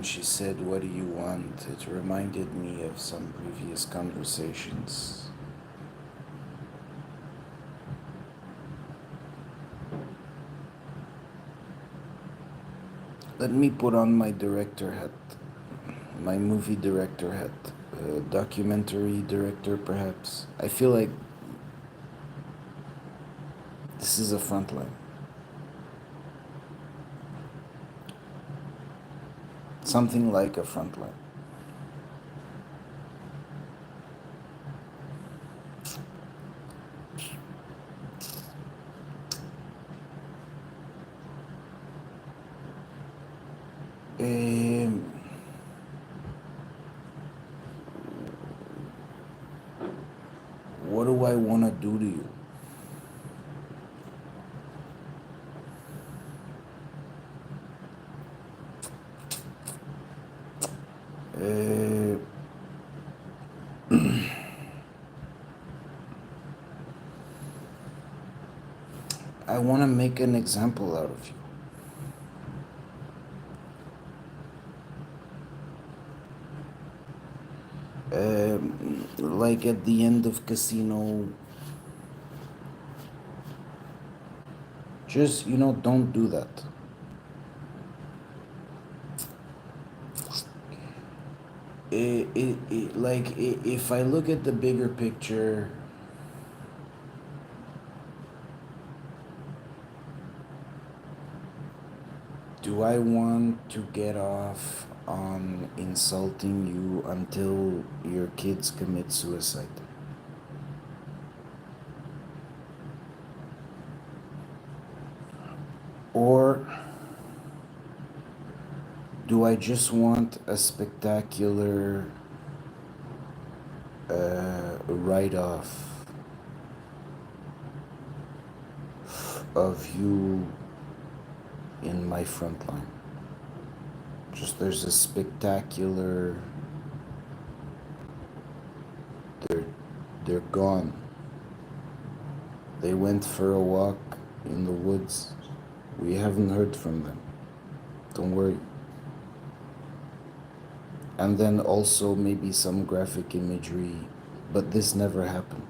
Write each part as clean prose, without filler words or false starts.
She said, "What do you want?" It reminded me of some previous conversations. Let me put on my director hat, my movie director hat, documentary director perhaps. I feel like this is a front line. Something like a front line. Um, what do I want to do to you? Uh, I want to make an example out of you. Like at the end of Casino, just, don't do that. If I look at the bigger picture, do I want to get off on insulting you until your kids commit suicide? Or do I just want a spectacular write off of you in my front line? Just there's a spectacular, they're, they're gone. They went for a walk in the woods. We haven't heard from them. Don't worry. And then also maybe some graphic imagery, but this never happened.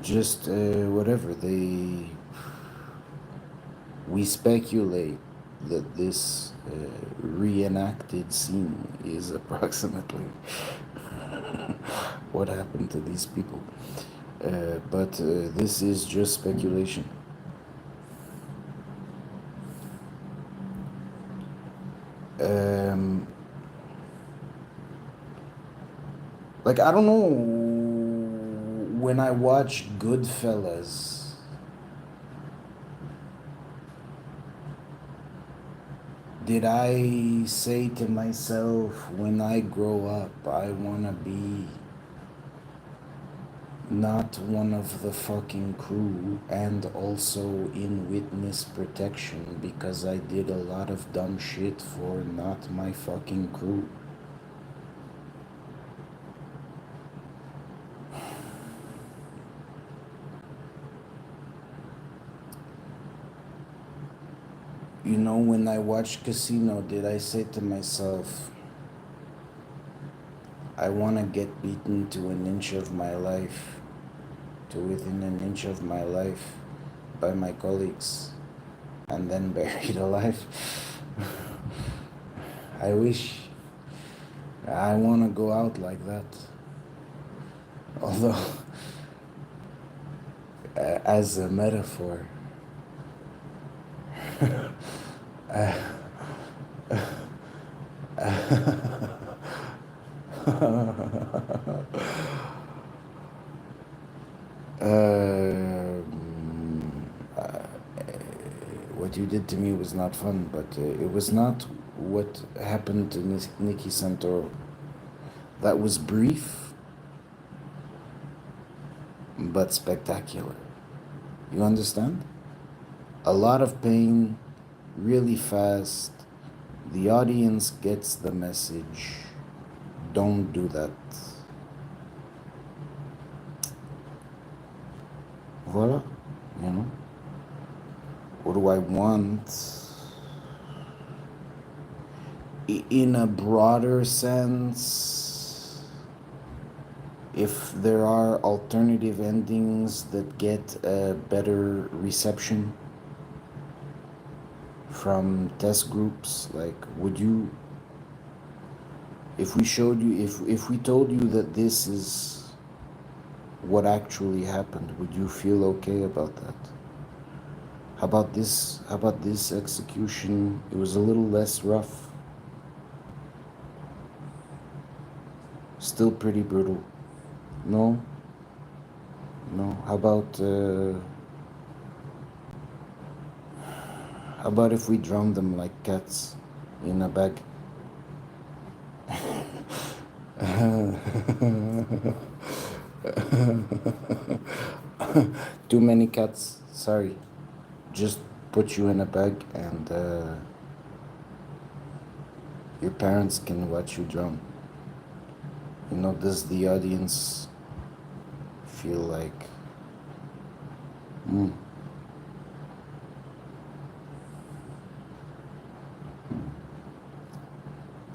Just whatever we speculate that this reenacted scene is approximately what happened to these people. But this is just speculation. Like, I don't know, when I watch Goodfellas, did I say to myself, when I grow up, I wanna be not one of the fucking crew and also in witness protection because I did a lot of dumb shit for not my fucking crew? When I watched Casino, did I say to myself, I want to get beaten to an inch of my life, to within an inch of my life by my colleagues, and then buried alive? I wish I want to go out like that. Although, as a metaphor, what you did to me was not fun, but it was not what happened to Nikki Santoro. That was brief, but spectacular. You understand? A lot of pain, really fast. The audience gets the message. Don't do that. Voila, you know. What do I want? In a broader sense, if there are alternative endings that get a better reception from test groups, like, would you, if we showed you, if we told you that this is what actually happened, would you feel okay about that? How about this? How about this execution? It was a little less rough, still pretty brutal. No, no. How about if we drown them like cats in a bag? Too many cats. Sorry. Just put you in a bag and your parents can watch you drown. You know, does the audience feel like, mm,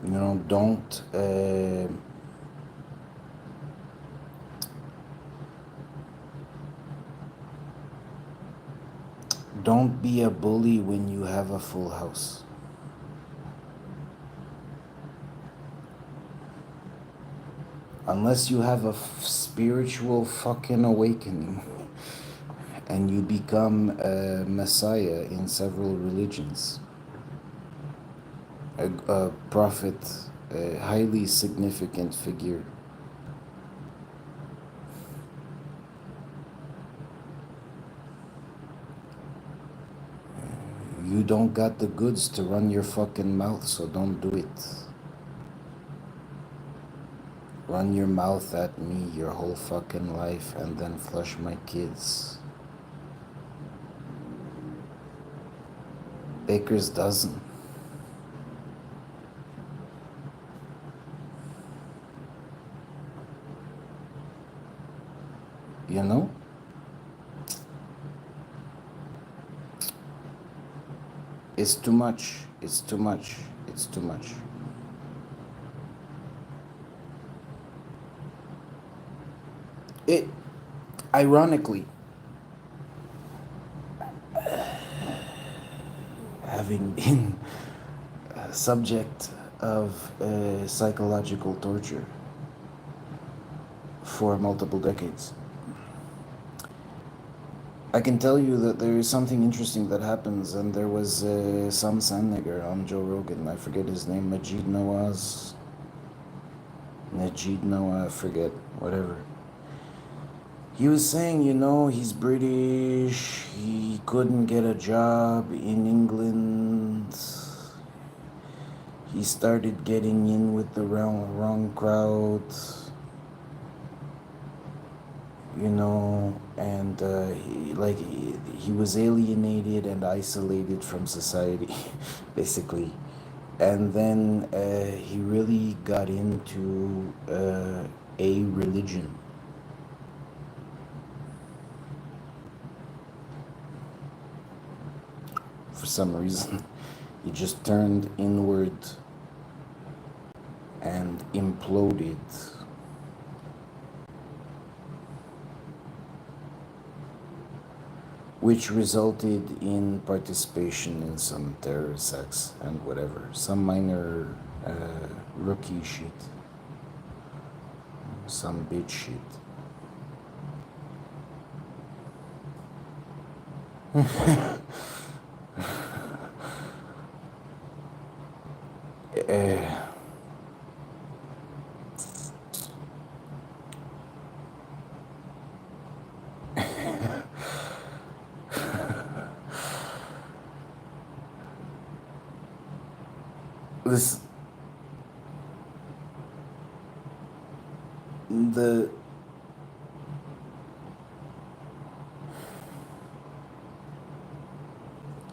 you know, don't be a bully when you have a full house. Unless you have a spiritual fucking awakening and you become a messiah in several religions, a prophet, a highly significant figure. You don't got the goods to run your fucking mouth, so don't do it. Run your mouth at me your whole fucking life and then flush my kids. Baker's dozen. You know? It's too much. It's too much. It's too much. It, ironically, having been a subject of psychological torture for multiple decades, I can tell you that there is something interesting that happens, and there was some Sandnigger on Joe Rogan. I forget his name, Najid Noah, I forget, whatever. He was saying, you know, he's British, he couldn't get a job in England, he started getting in with the wrong crowd, you know, and he was alienated and isolated from society, basically. And then he really got into a religion. For some reason, he just turned inward and imploded. Which resulted in participation in some terror acts and whatever, some minor rookie shit, some bitch shit. This the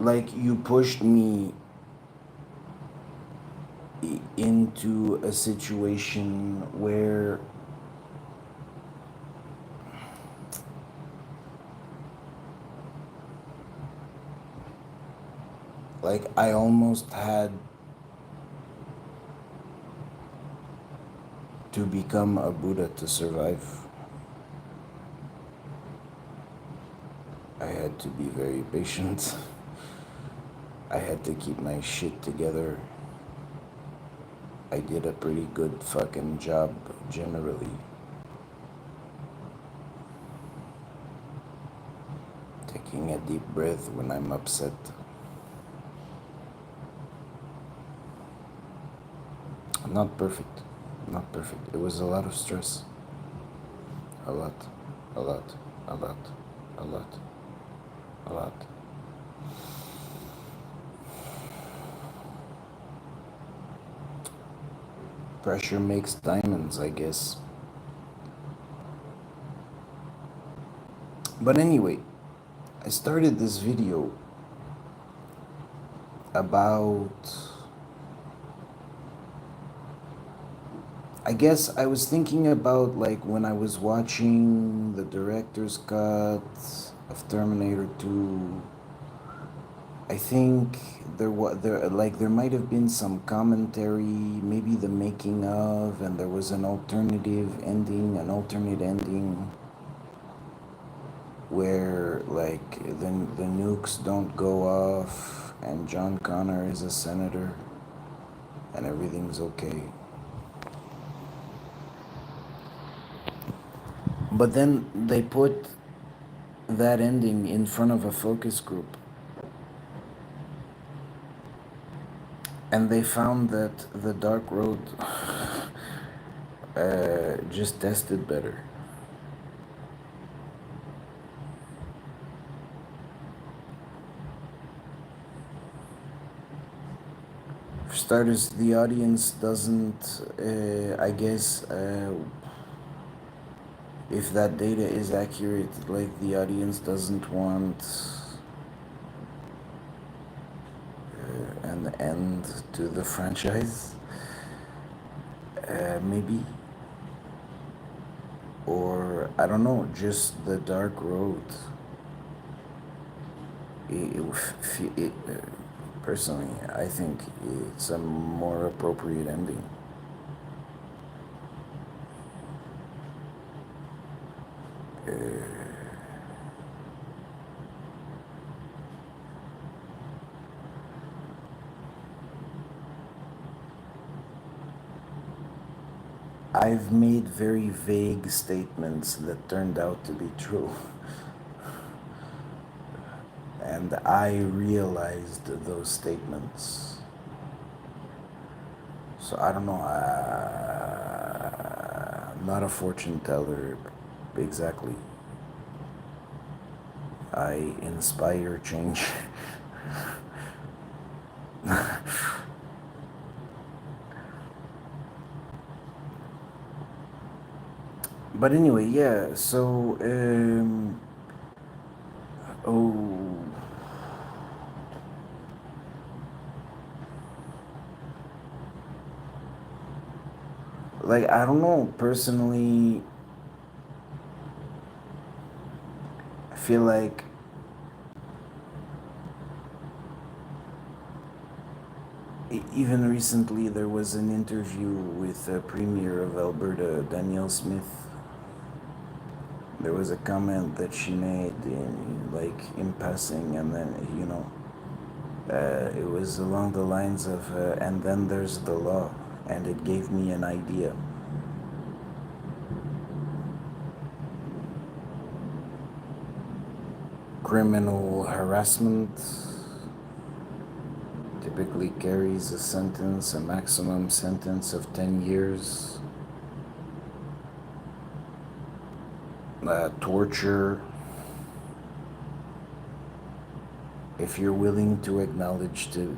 like you pushed me into a situation where Like, I almost had to become a Buddha to survive. I had to be very patient. I had to keep my shit together. I did a pretty good fucking job generally. Taking a deep breath when I'm upset. Not perfect. Not perfect. It was a lot of stress. A lot. A lot. A lot. A lot. A lot. Pressure makes diamonds, I guess. But anyway, I started this video about, I guess I was thinking about, like, when I was watching the director's cut of Terminator 2. I think there might have been some commentary, maybe the making of, and there was an alternative ending, an alternate ending where, like, the nukes don't go off and John Connor is a senator and everything's okay. But then they put that ending in front of a focus group, and they found that the Dark Road just tested better. For starters, the audience doesn't, I guess, if that data is accurate, like, the audience doesn't want an end to the franchise, maybe, or I don't know, just the Dark Road. Personally, I think it's a more appropriate ending. I've made very vague statements that turned out to be true. And I realized those statements. So I don't know, I'm not a fortune teller exactly. I inspire change. But anyway, yeah, so, like, I don't know, personally, I feel like even recently there was an interview with the Premier of Alberta, Danielle Smith. There was a comment that she made in passing, and then, it was along the lines of, and then there's the law, and it gave me an idea. Criminal harassment typically carries a maximum sentence of 10 years. Torture, if you're willing to acknowledge to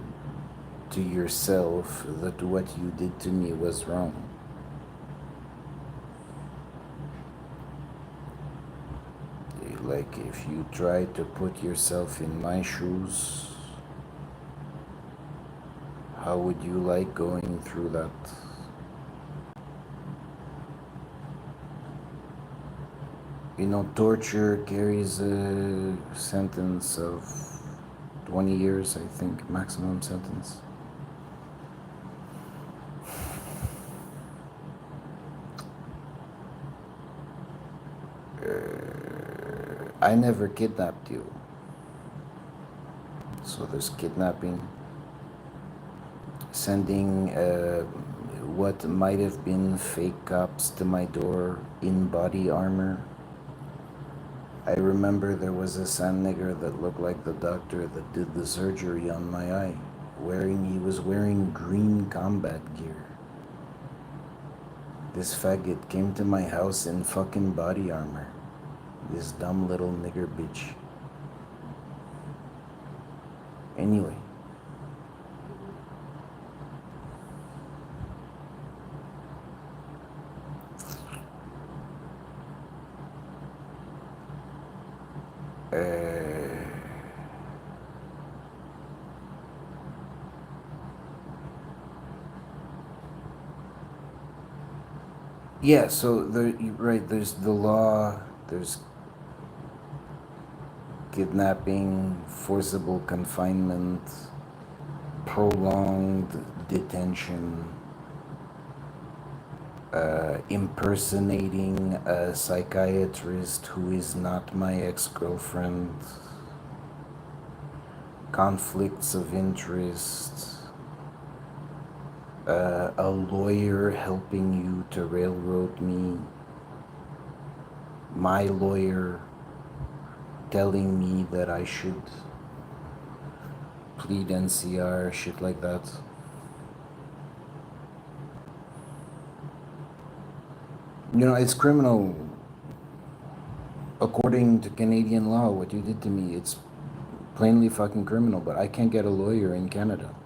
yourself that what you did to me was wrong. Like, if you try to put yourself in my shoes, how would you like going through that? Torture carries a sentence of 20 years, I think, maximum sentence. I never kidnapped you. So there's kidnapping, sending what might have been fake cops to my door in body armor. I remember there was a sand nigger that looked like the doctor that did the surgery on my eye. He was wearing green combat gear. This faggot came to my house in fucking body armor. This dumb little nigger bitch. Anyway. Yeah, so right, there's the law, there's kidnapping, forcible confinement, prolonged detention, impersonating a psychiatrist who is not my ex-girlfriend, conflicts of interest, a lawyer helping you to railroad me, my lawyer telling me that I should plead NCR, shit like that. You know, it's criminal. According to Canadian law, what you did to me, it's plainly fucking criminal, but I can't get a lawyer in Canada.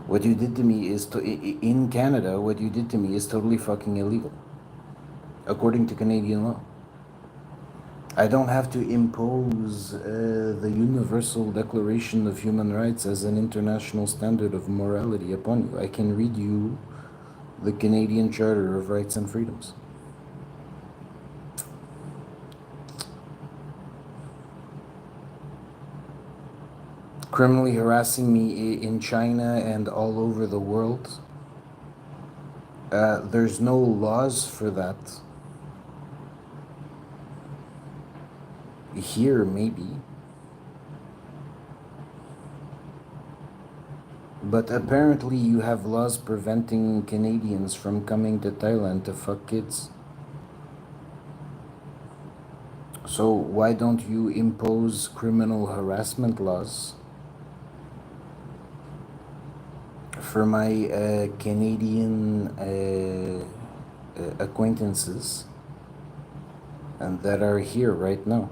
What you did to me is, in Canada, what you did to me is totally fucking illegal. According to Canadian law. I don't have to impose the Universal Declaration of Human Rights as an international standard of morality upon you. I can read you the Canadian Charter of Rights and Freedoms. Criminally harassing me in China and all over the world. There's no laws for that. Here, maybe. But apparently you have laws preventing Canadians from coming to Thailand to fuck kids. So why don't you impose criminal harassment laws for my Canadian acquaintances and that are here right now?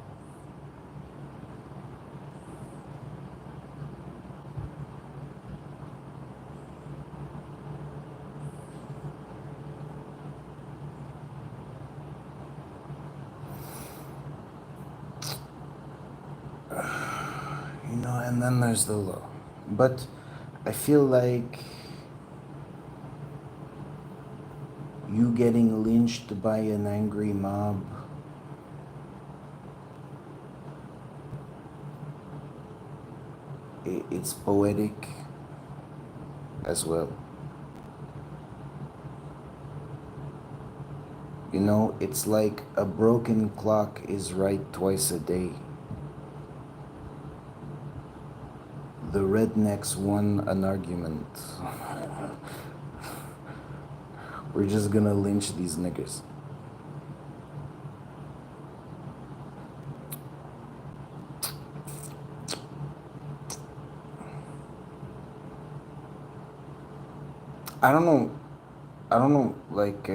You know, and then there's the law. But I feel like you getting lynched by an angry mob it's poetic as well. You know, it's like a broken clock is right twice a day. The rednecks won an argument. We're just gonna lynch these niggas. I don't know, like,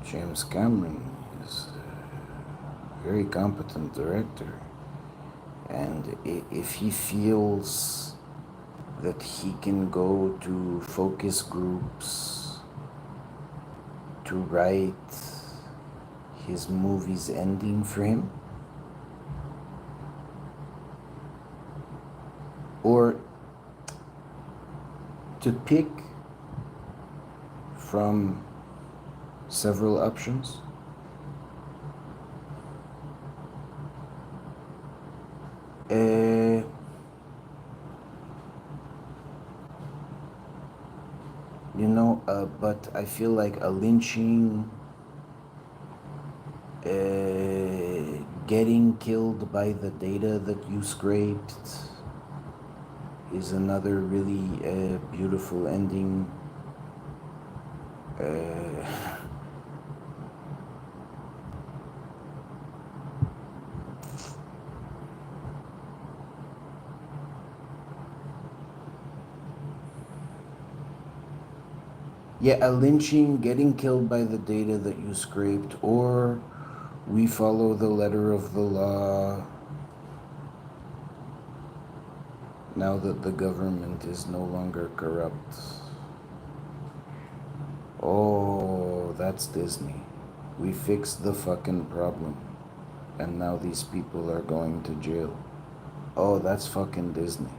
James Cameron is a very competent director. And if he feels that he can go to focus groups to write his movie's ending for him, or to pick from several options, Uh, but I feel like a lynching, getting killed by the data that you scraped is another really beautiful ending. Uh, yeah, a lynching, getting killed by the data that you scraped, or we follow the letter of the law now that the government is no longer corrupt. Oh, that's Disney. We fixed the fucking problem, and now these people are going to jail. Oh, that's fucking Disney.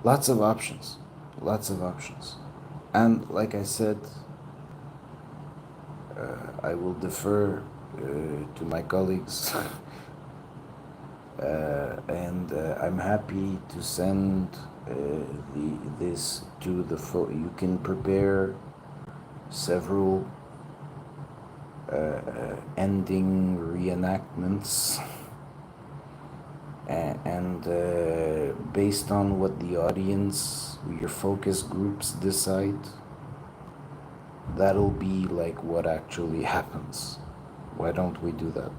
Lots of options. Lots of options. And like I said, I will defer to my colleagues. And I'm happy to send this to the you can prepare several ending reenactments, and based on what the audience, your focus groups decide, that'll be like what actually happens. Why don't we do that?